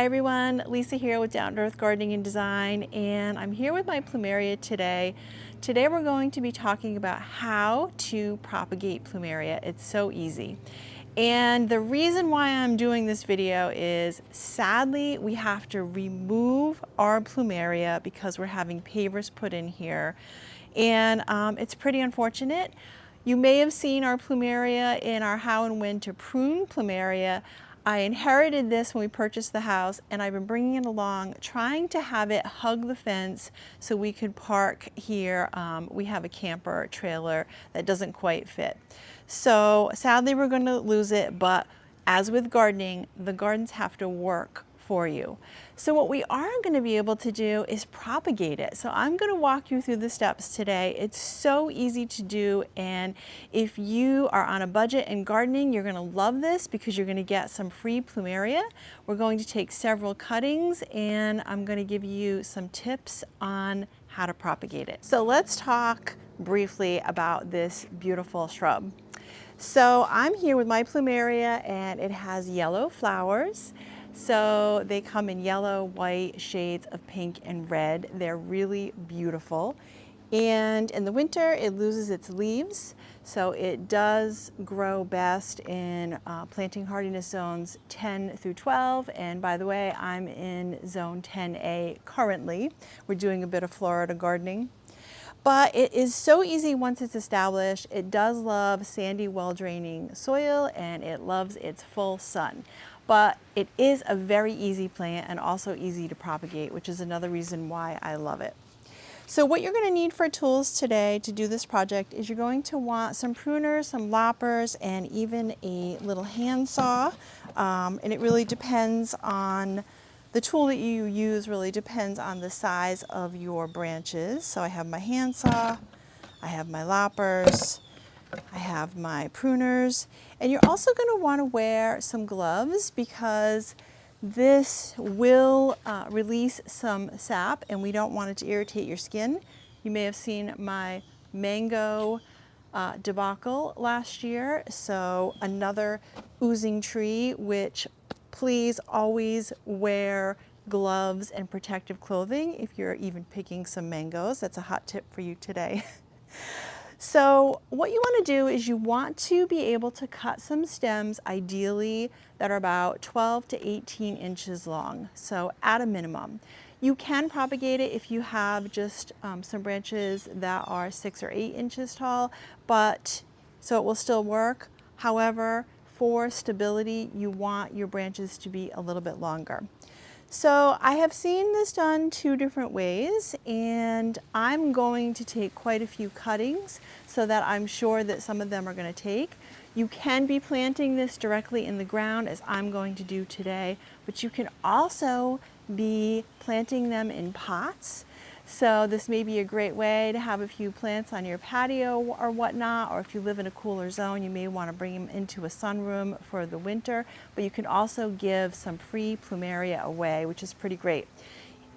Hi everyone, Lisa here with Down to Earth Gardening and Design, and I'm here with my plumeria today. Today we're going to be talking about how to propagate plumeria. It's so easy. And the reason why I'm doing this video is sadly we have to remove our plumeria because we're having pavers put in here. And it's pretty unfortunate. You may have seen our plumeria in our How and When to Prune plumeria. I inherited this when we purchased the house, and I've been bringing it along, trying to have it hug the fence so we could park here. We have a camper trailer that doesn't quite fit. So sadly we're going to lose it, but as with gardening, the gardens have to work for you. So what we are going to be able to do is propagate it. So I'm going to walk you through the steps today. It's so easy to do, and if you are on a budget in gardening, you're going to love this because you're going to get some free plumeria. We're going to take several cuttings, and I'm going to give you some tips on how to propagate it. So let's talk briefly about this beautiful shrub. So I'm here with my plumeria, and it has yellow flowers. So they come in yellow, white, shades of pink and red. They're really beautiful. And in the winter, it loses its leaves. So it does grow best in planting hardiness zones 10 through 12. And by the way, I'm in zone 10A currently. We're doing a bit of Florida gardening. But it is so easy once it's established. It does love sandy, well-draining soil, and it loves its full sun. But it is a very easy plant and also easy to propagate, which is another reason why I love it. So what you're going to need for tools today to do this project is you're going to want some pruners, some loppers, and even a little handsaw. And it really depends on the tool that you use, really depends on the size of your branches. So I have my handsaw, I have my loppers, I have my pruners, and you're also going to want to wear some gloves because this will release some sap and we don't want it to irritate your skin. You may have seen my mango debacle last year, so another oozing tree, which please always wear gloves and protective clothing if you're even picking some mangoes. That's a hot tip for you today. So what you want to do is you want to be able to cut some stems, ideally that are about 12 to 18 inches long, so at a minimum. You can propagate it if you have just some branches that are 6 or 8 inches tall, but so it will still work. However, for stability, you want your branches to be a little bit longer. So I have seen this done 2 different ways, and I'm going to take quite a few cuttings so that I'm sure that some of them are going to take. You can be planting this directly in the ground as I'm going to do today, but you can also be planting them in pots. So this may be a great way to have a few plants on your patio or whatnot, or if you live in a cooler zone, you may want to bring them into a sunroom for the winter, but you can also give some free plumeria away, which is pretty great.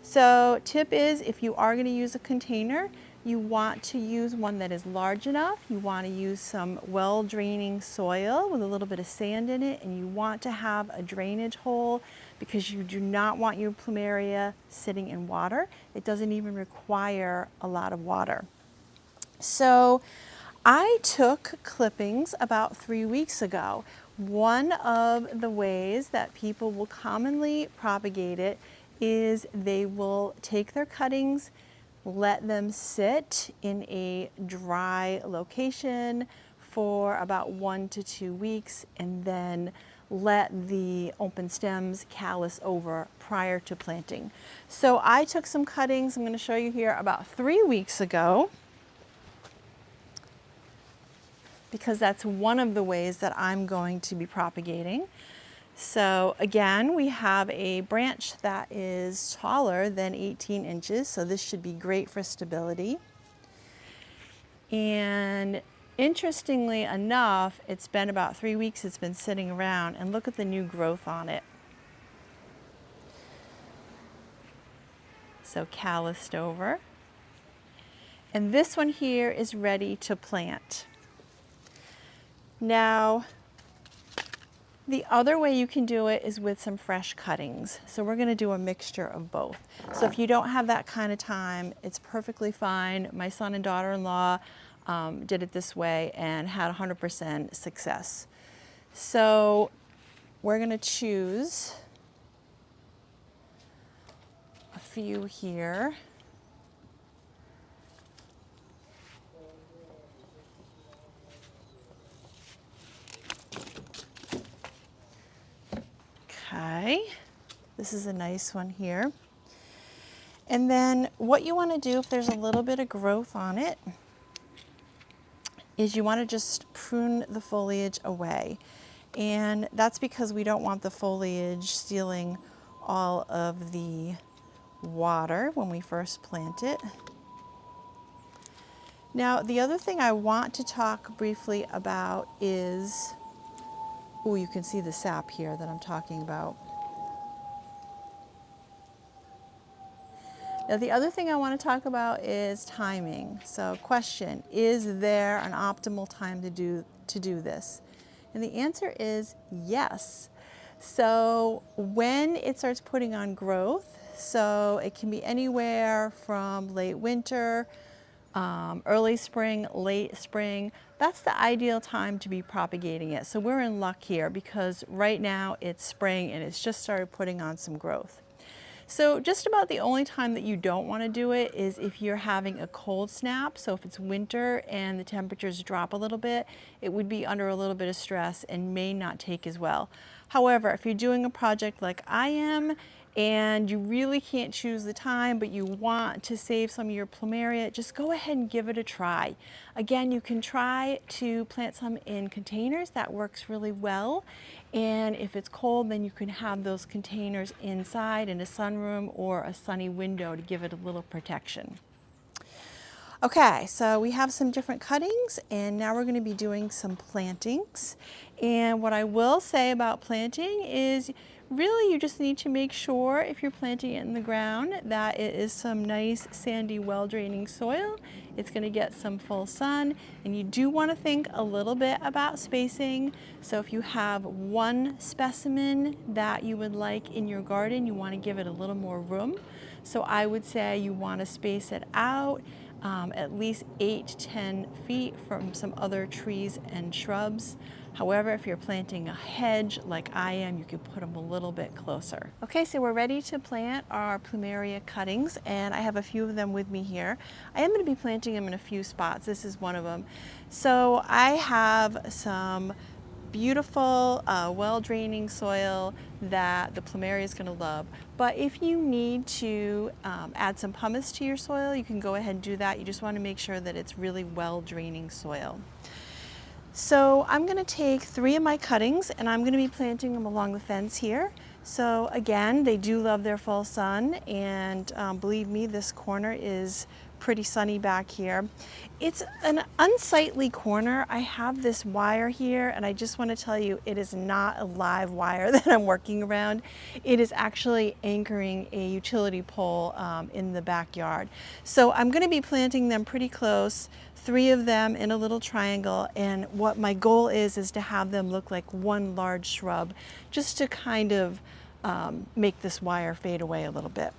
So tip is, if you are going to use a container, you want to use one that is large enough. You want to use some well-draining soil with a little bit of sand in it, and you want to have a drainage hole because you do not want your plumeria sitting in water. It doesn't even require a lot of water. So I took clippings about 3 weeks ago. One of the ways that people will commonly propagate it is they will take their cuttings, let them sit in a dry location for about 1 to 2 weeks, and then let the open stems callus over prior to planting. So I took some cuttings, I'm going to show you here, about 3 weeks ago, because that's one of the ways that I'm going to be propagating. So again, we have a branch that is taller than 18 inches, so this should be great for stability. And interestingly enough, it's been about 3 weeks it's been sitting around, and look at the new growth on it. So calloused over. And this one here is ready to plant. Now, The other way you can do it is with some fresh cuttings. So we're gonna do a mixture of both. So if you don't have that kind of time, it's perfectly fine. My son and daughter-in-law did it this way and had 100% success. So we're gonna choose a few here. Okay, this is a nice one here. And then what you want to do if there's a little bit of growth on it is you want to just prune the foliage away. And that's because we don't want the foliage stealing all of the water when we first plant it. Now, the other thing I want to talk briefly about is, oh, you can see the sap here that I'm talking about. Now, the other thing I want to talk about is timing. So, question, is there an optimal time to do this? And the answer is yes. So, when it starts putting on growth, so it can be anywhere from late winter, early spring, late spring, that's the ideal time to be propagating it. So we're in luck here because right now it's spring and it's just started putting on some growth. So just about the only time that you don't want to do it is if you're having a cold snap. So if it's winter and the temperatures drop a little bit, it would be under a little bit of stress and may not take as well. However, if you're doing a project like I am and you really can't choose the time, but you want to save some of your plumeria, just go ahead and give it a try. Again, you can try to plant some in containers. That works really well. And if it's cold, then you can have those containers inside in a sunroom or a sunny window to give it a little protection. Okay, so we have some different cuttings and now we're going to be doing some plantings. And what I will say about planting is really you just need to make sure if you're planting it in the ground that it is some nice sandy well-draining soil. It's going to get some full sun and you do want to think a little bit about spacing. So if you have one specimen that you would like in your garden, you want to give it a little more room. So I would say you want to space it out at least 8 to 10 feet from some other trees and shrubs. However, if you're planting a hedge like I am, you can put them a little bit closer. Okay, so we're ready to plant our plumeria cuttings and I have a few of them with me here. I am going to be planting them in a few spots. This is one of them. So I have some beautiful, well-draining soil that the plumeria is going to love. But if you need to add some pumice to your soil, you can go ahead and do that. You just want to make sure that it's really well-draining soil. So I'm going to take 3 of my cuttings and I'm going to be planting them along the fence here. So again, they do love their full sun and believe me, this corner is pretty sunny back here. It's an unsightly corner. I have this wire here and I just want to tell you it is not a live wire that I'm working around. It is actually anchoring a utility pole in the backyard. So I'm going to be planting them pretty close, 3 of them in a little triangle, and what my goal is to have them look like one large shrub just to kind of make this wire fade away a little bit.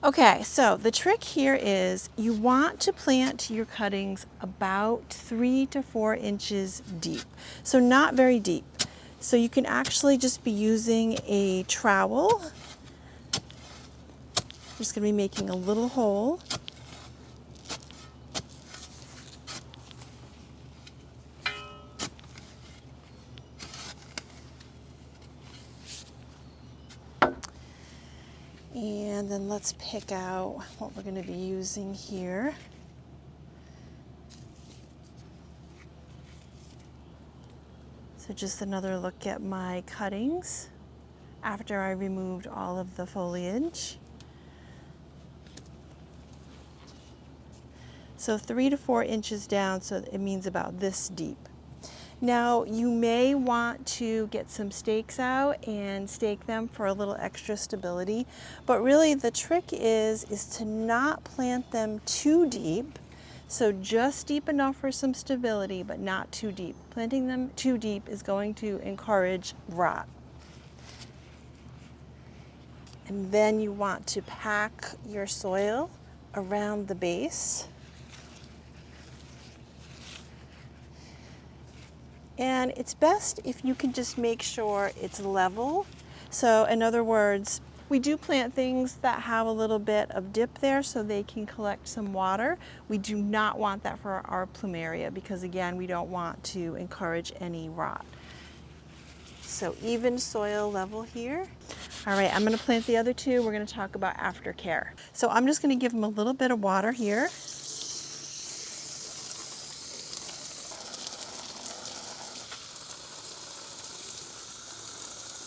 Okay, so the trick here is you want to plant your cuttings about 3 to 4 inches deep, so not very deep. So you can actually just be using a trowel. I'm just going to be making a little hole. And then let's pick out what we're going to be using here. So just another look at my cuttings after I removed all of the foliage. So 3 to 4 inches down, so it means about this deep. Now you may want to get some stakes out and stake them for a little extra stability, but really the trick is to not plant them too deep So just deep enough for some stability, but not too deep. Planting them too deep is going to encourage rot. And then you want to pack your soil around the base. And it's best if you can just make sure it's level. So in other words, we do plant things that have a little bit of dip there so they can collect some water. We do not want that for our plumeria because again, we don't want to encourage any rot. So even soil level here. All right, I'm gonna plant the other two. We're gonna talk about aftercare. So I'm just gonna give them a little bit of water here.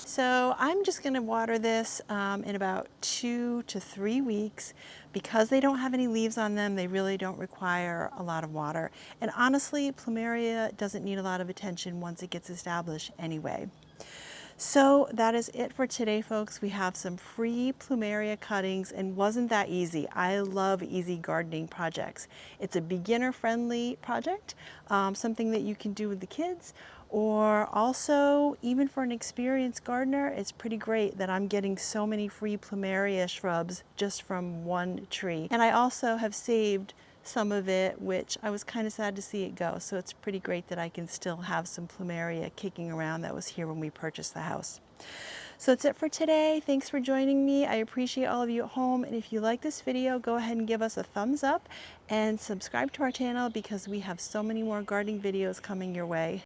So I'm just going to water this in about 2 to 3 weeks. Because they don't have any leaves on them, they really don't require a lot of water. And honestly, plumeria doesn't need a lot of attention once it gets established anyway. So that is it for today, folks. We have some free plumeria cuttings, and wasn't that easy? I love easy gardening projects. It's a beginner-friendly project, something that you can do with the kids, or also even for an experienced gardener. It's pretty great that I'm getting so many free plumeria shrubs just from one tree. And I also have saved some of it, which I was kind of sad to see it go. So it's pretty great that I can still have some plumeria kicking around that was here when we purchased the house. So that's it for today. Thanks for joining me. I appreciate all of you at home. And if you like this video, go ahead and give us a thumbs up and subscribe to our channel because we have so many more gardening videos coming your way.